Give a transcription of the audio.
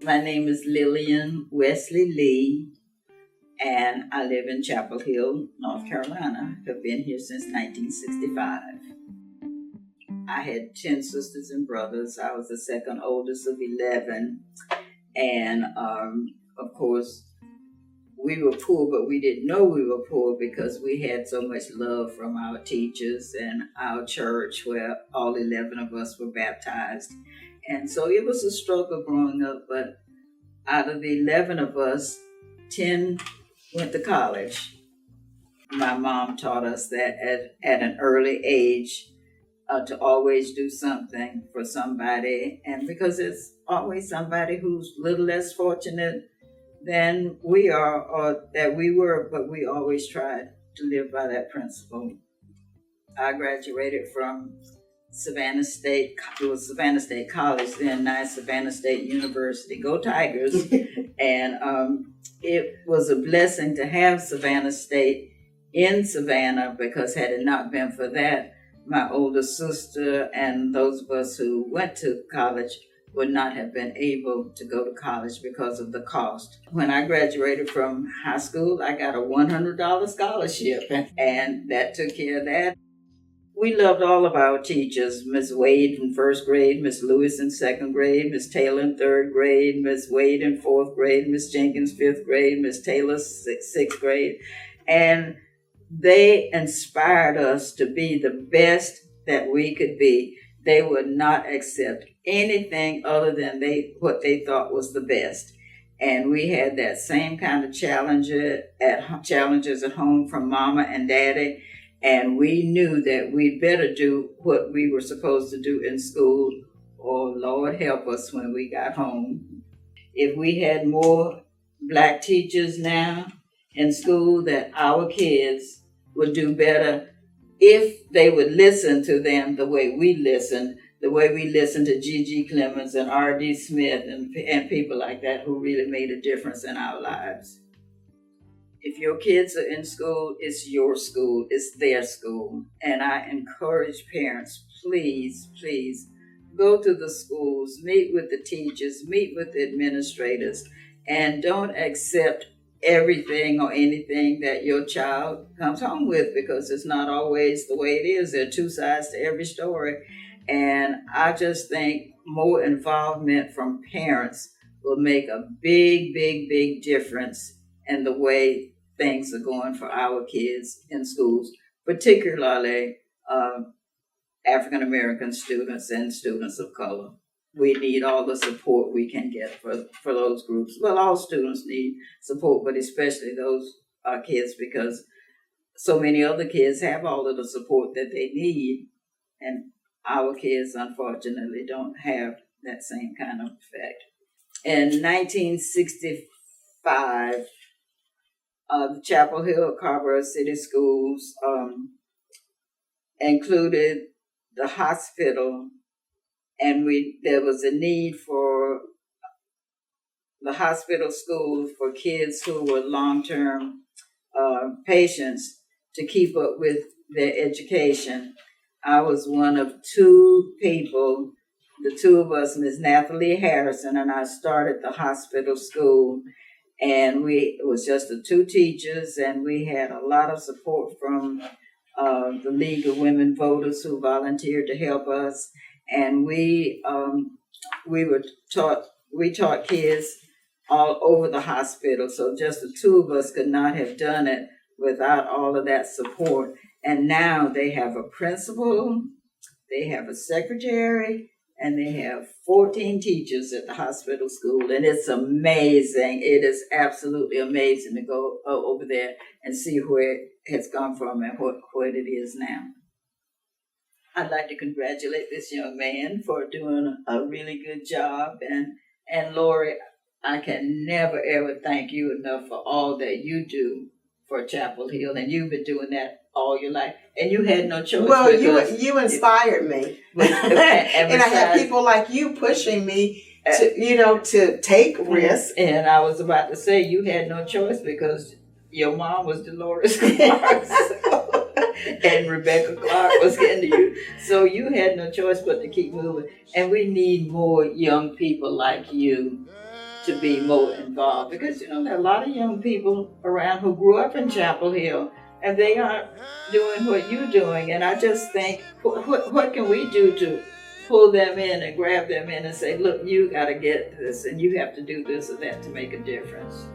My name is Lillian Wesley Lee, and I live in Chapel Hill, North Carolina. I've been here since 1965. I had 10 sisters and brothers. I was the second oldest of 11. And of course, we were poor, but we didn't know we were poor because we had so much love from our teachers and our church, where all 11 of us were baptized. And so it was a struggle growing up, but out of the 11 of us, 10 went to college. My mom taught us that at an early age, to always do something for somebody, and because it's always somebody who's a little less fortunate than we are or that we were, but we always tried to live by that principle. I graduated from Savannah State, it was Savannah State College then, now Savannah State University. Go Tigers. And it was a blessing to have Savannah State in Savannah, because had it not been for that, my older sister and those of us who went to college would not have been able to go to college because of the cost. When I graduated from high school, I got a $100 scholarship, and that took care of that. We loved all of our teachers, Miss Wade in first grade, Miss Lewis in second grade, Miss Taylor in third grade, Miss Wade in fourth grade, Miss Jenkins fifth grade, Miss Taylor sixth grade. And they inspired us to be the best that we could be. They would not accept anything other than what they thought was the best. And we had that same kind of challenges at home from Mama and Daddy. And we knew that we'd better do what we were supposed to do in school, or Lord help us when we got home. If we had more Black teachers now in school, that our kids would do better if they would listen to them the way we listened to G.G. Clemens and R.D. Smith and people like that who really made a difference in our lives. If your kids are in school, it's your school, it's their school. And I encourage parents, please, please, go to the schools, meet with the teachers, meet with the administrators, and don't accept everything or anything that your child comes home with, because it's not always the way it is. There are two sides to every story. And I just think more involvement from parents will make a big, big, big difference in the way things are going for our kids in schools, particularly African American students and students of color. We need all the support we can get for those groups. Well, all students need support, but especially those kids, because so many other kids have all of the support that they need, and our kids, unfortunately, don't have that same kind of effect. In 1965, the Chapel Hill Carrboro City Schools included the hospital, and there was a need for the hospital school for kids who were long-term patients to keep up with their education. I was one of two people, the two of us, Ms. Nathalie Harrison and I, started the hospital school. And it was just the two teachers, and we had a lot of support from the League of Women Voters who volunteered to help us. And we taught kids all over the hospital. So just the two of us could not have done it without all of that support. And now they have a principal, they have a secretary, and they have 14 teachers at the hospital school. And it's amazing. It is absolutely amazing to go over there and see where it has gone from and what it is now. I'd like to congratulate this young man for doing a really good job. And Lori, I can never, ever thank you enough for all that you do for Chapel Hill. And you've been doing that all your life, and you had no choice. Well, you inspired me, and I have people like you pushing me to take risks. And I was about to say, you had no choice because your mom was Dolores Clark, and Rebecca Clark was into you, so you had no choice but to keep moving. And we need more young people like you to be more involved, because there are a lot of young people around who grew up in Chapel Hill and they aren't doing what you're doing. And I just think, what can we do to pull them in and grab them in and say, look, you got to get this and you have to do this or that to make a difference.